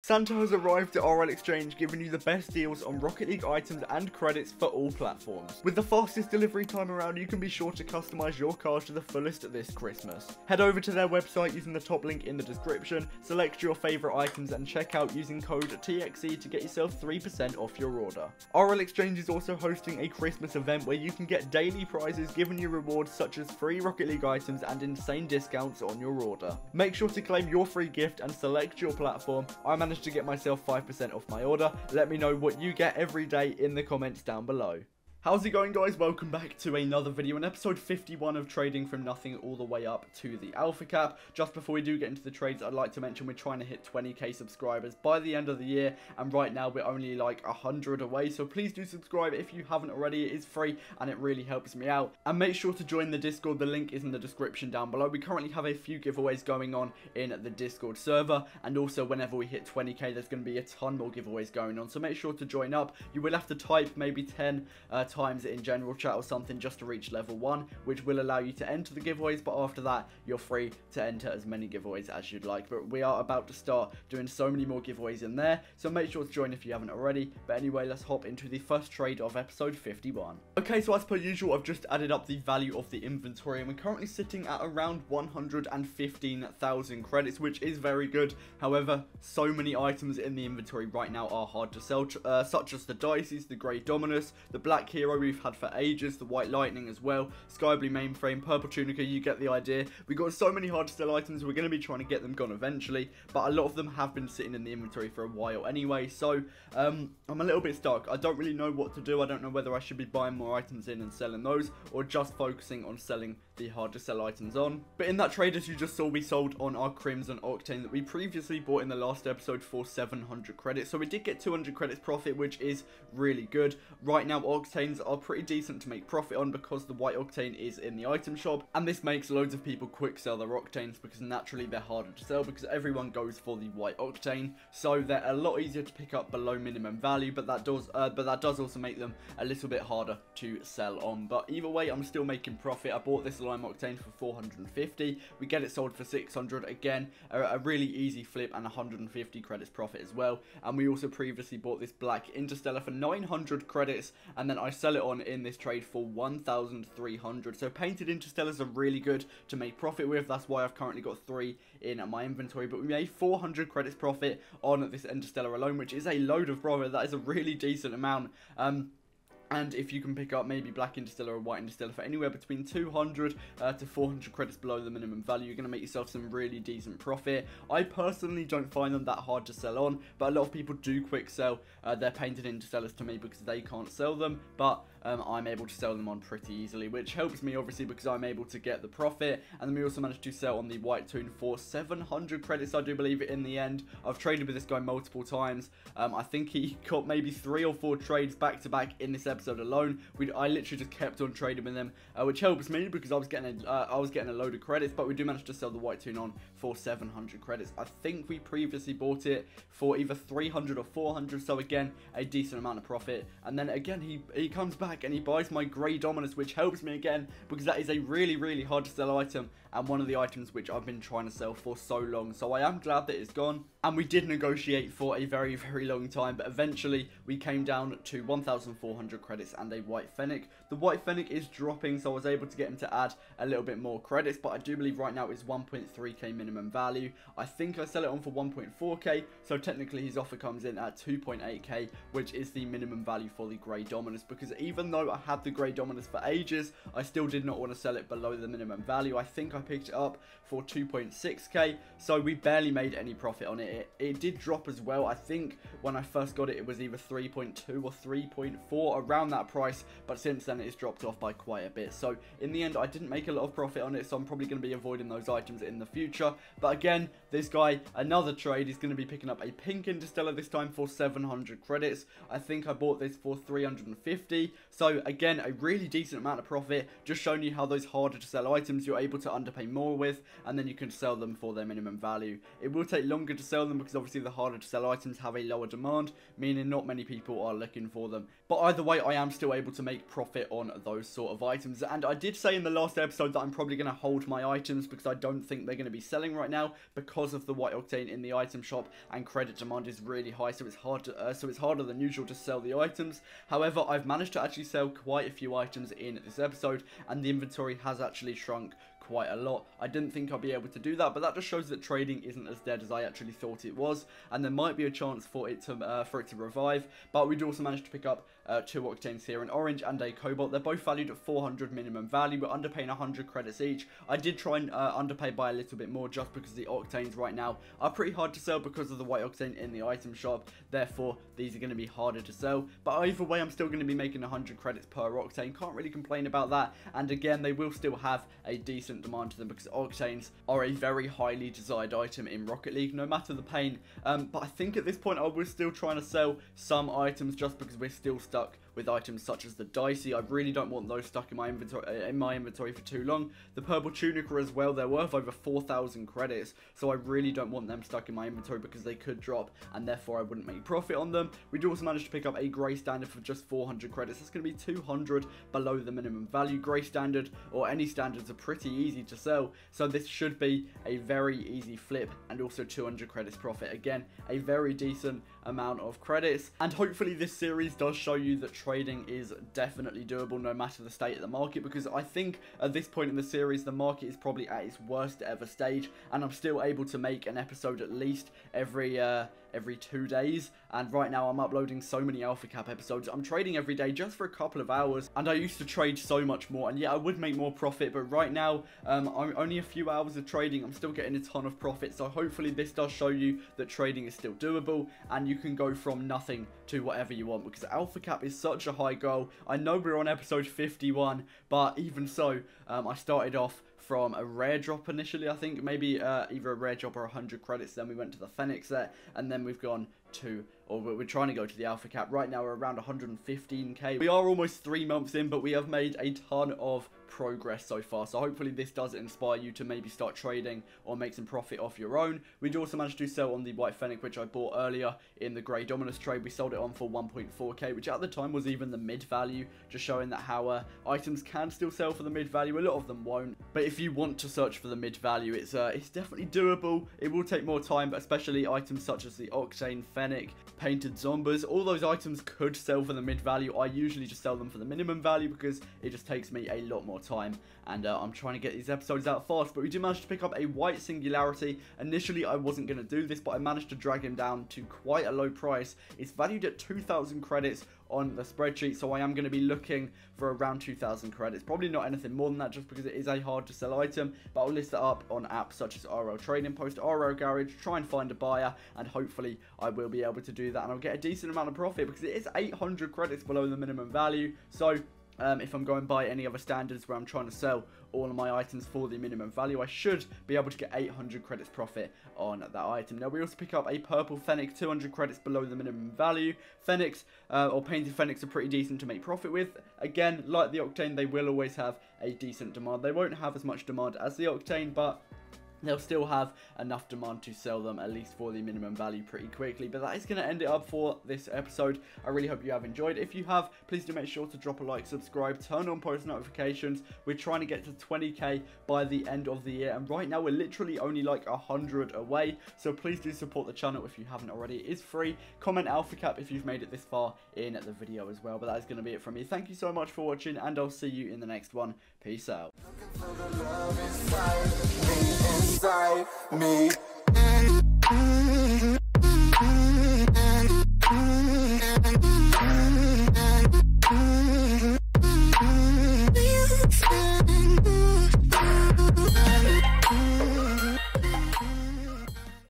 Santa has arrived at RL Exchange, giving you the best deals on Rocket League items and credits for all platforms. With the fastest delivery time around, you can be sure to customize your cars to the fullest this Christmas. Head over to their website using the top link in the description, select your favorite items and check out using code TXE to get yourself 3% off your order. RL Exchange is also hosting a Christmas event where you can get daily prizes giving you rewards such as free Rocket League items and insane discounts on your order. Make sure to claim your free gift and select your platform. I managed to get myself 5% off my order. Let me know what you get every day in the comments down below. How's it going, guys? Welcome back to another video in episode 51 of trading from nothing all the way up to the alpha cap. Just before we do get into the trades, I'd like to mention we're trying to hit 20k subscribers by the end of the year, and right now we're only like 100 away, so please do subscribe if you haven't already. It is free and it really helps me out. And make sure to join the Discord. The link is in the description down below. We currently have a few giveaways going on in the Discord server, and also whenever we hit 20k there's going to be a ton more giveaways going on, so make sure to join up. You will have to type maybe 10 times in general chat or something just to reach level 1, which will allow you to enter the giveaways, but after that you're free to enter as many giveaways as you'd like. But we are about to start doing so many more giveaways in there, so make sure to join if you haven't already. But anyway, let's hop into the first trade of episode 51. Okay, so as per usual, I've just added up the value of the inventory, and we're currently sitting at around 115,000 credits, which is very good. However, so many items in the inventory right now are hard to sell, such as the Dices, the Grey Dominus, the Black Hero we've had for ages, the White Lightning as well, Sky Blue Mainframe, Purple Tunica, you get the idea. We got so many hard to sell items, we're going to be trying to get them gone eventually, but a lot of them have been sitting in the inventory for a while anyway, so I'm a little bit stuck. I don't really know what to do. I don't know whether I should be buying more items in and selling those, or just focusing on selling the hard to sell items on. But in that trade, as you just saw, we sold on our Crimson Octane that we previously bought in the last episode for 700 credits, so we did get 200 credits profit, which is really good. Right now Octanes are pretty decent to make profit on because the White Octane is in the item shop, and this makes loads of people quick sell their Octanes because naturally they're harder to sell because everyone goes for the White Octane, so they're a lot easier to pick up below minimum value, but that does also make them a little bit harder to sell on. But either way, I'm still making profit. I bought this Lime Octane for 450, we get it sold for 600, again a really easy flip and 150 credits profit as well. And we also previously bought this Black Interstellar for 900 credits, and then I sell it on in this trade for 1,300. So painted Interstellars are really good to make profit with. That's why I've currently got 3 in my inventory, but we made 400 credits profit on this Interstellar alone, which is a load of profit. That is a really decent amount. And if you can pick up maybe Black Interstellar or White Interstellar for anywhere between 200 to 400 credits below the minimum value, you're going to make yourself some really decent profit. I personally don't find them that hard to sell on, but a lot of people do quick sell their painted Interstellars to me because they can't sell them, but I'm able to sell them on pretty easily, which helps me obviously because I'm able to get the profit. And then we also managed to sell on the White Toon for 700 credits, I do believe, in the end. I've traded with this guy multiple times. I think he got maybe 3 or 4 trades back to back in this episode alone. I literally just kept on trading with him, which helps me because I was getting a load of credits. But we do manage to sell the White Toon on for 700 credits. I think we previously bought it for either 300 or 400, so again a decent amount of profit. And then again he comes back and he buys my Grey Dominus, which helps me again because that is a really hard to sell item and one of the items which I've been trying to sell for so long. So I am glad that it's gone, and we did negotiate for a very long time, but eventually we came down to 1,400 credits and a White Fennec. The White Fennec is dropping, so I was able to get him to add a little bit more credits, but I do believe right now it's 1.3k minimum value. I think I sell it on for 1.4k, so technically his offer comes in at 2.8k, which is the minimum value for the Grey Dominus, because even though I had the Grey Dominus for ages, I still did not want to sell it below the minimum value. I think I picked it up for 2.6k, so we barely made any profit on it. It did drop as well. I think when I first got it, it was either 3.2 or 3.4, around that price, but since then it's dropped off by quite a bit. So in the end, I didn't make a lot of profit on it, so I'm probably going to be avoiding those items in the future. But again, this guy, another trade, is going to be picking up a pink Interstellar this time for 700 credits. I think I bought this for 350, so again, a really decent amount of profit, just showing you how those harder to sell items you're able to underpay more with, and then you can sell them for their minimum value. It will take longer to sell sell them because obviously the harder to sell items have a lower demand, meaning not many people are looking for them. But either way, I am still able to make profit on those sort of items. And I did say in the last episode that I'm probably going to hold my items because I don't think they're going to be selling right now because of the white octane in the item shop and credit demand is really high, so it's harder than usual to sell the items. However, I've managed to actually sell quite a few items in this episode, and the inventory has actually shrunk quite a lot. I didn't think I'd be able to do that, but that just shows that trading isn't as dead as I actually thought it was, and there might be a chance for it to revive. But we did also manage to pick up 2 octanes here, an orange and a cobalt. They're both valued at 400 minimum value. We're underpaying 100 credits each. I did try and underpay by a little bit more just because the octanes right now are pretty hard to sell because of the white octane in the item shop. Therefore, these are going to be harder to sell. But either way, I'm still going to be making 100 credits per octane. Can't really complain about that. And again, they will still have a decent demand to them because octanes are a very highly desired item in Rocket League, no matter the pain. But I think at this point I was still trying to sell some items just because we're still stuck with items such as the dicey. I really don't want those stuck in my inventory for too long. The purple tunica as well, they're worth over 4,000 credits, so I really don't want them stuck in my inventory because they could drop and therefore I wouldn't make profit on them. We do also manage to pick up a grey standard for just 400 credits. That's going to be 200 below the minimum value. Grey standard or any standards are pretty easy to sell, so this should be a very easy flip, and also 200 credits profit. Again, a very decent amount of credits, and hopefully this series does show you that trading is definitely doable no matter the state of the market, because I think at this point in the series the market is probably at its worst ever stage, and I'm still able to make an episode at least every 2 days. And right now I'm uploading so many Alpha Cap episodes. I'm trading every day just for a couple of hours, and I used to trade so much more, and yeah, I would make more profit, but right now I'm only a few hours of trading, I'm still getting a ton of profit. So hopefully this does show you that trading is still doable and you can go from nothing to whatever you want, because Alpha Cap is such a high goal. I know we're on episode 51, but even so, I started off from a rare drop initially. I think maybe either a rare drop or 100 credits, then we went to the Phoenix set, and then we've gone to, or we're trying to go to the Alpha Cap. Right now we're around 115k. We are almost 3 months in, but we have made a ton of progress so far, so hopefully this does inspire you to maybe start trading or make some profit off your own. We do also manage to sell on the White Fennec, which I bought earlier in the Grey Dominus trade. We sold it on for 1.4k, which at the time was even the mid value, just showing that how items can still sell for the mid value. A lot of them won't, but if you want to search for the mid value, it's definitely doable. It will take more time, but especially items such as the Octane, Fennec, Painted Zombies, all those items could sell for the mid value. I usually just sell them for the minimum value because it just takes me a lot more time, and I'm trying to get these episodes out fast. But we did manage to pick up a White Singularity. Initially I wasn't going to do this, but I managed to drag him down to quite a low price. It's valued at 2,000 credits on the spreadsheet, so I am going to be looking for around 2,000 credits, probably not anything more than that, just because it is a hard to sell item. But I'll list it up on apps such as RL Trading Post, RL Garage, try and find a buyer, and hopefully I will be able to do that, and I'll get a decent amount of profit because it is 800 credits below the minimum value. So if I'm going by any other standards where I'm trying to sell all of my items for the minimum value, I should be able to get 800 credits profit on that item. Now we also pick up a purple Fennec, 200 credits below the minimum value. Fennecs or painted Fennecs are pretty decent to make profit with. Again, like the Octane, they will always have a decent demand. They won't have as much demand as the Octane, but they'll still have enough demand to sell them at least for the minimum value pretty quickly. But that is going to end it up for this episode. I really hope you have enjoyed. If you have, please do make sure to drop a like, subscribe, turn on post notifications. We're trying to get to 20k by the end of the year, and right now we're literally only like 100 away. So please do support the channel if you haven't already. It is free. Comment Alpha Cap if you've made it this far in the video as well. But that is going to be it from me. Thank you so much for watching, and I'll see you in the next one. Peace out. Inside me.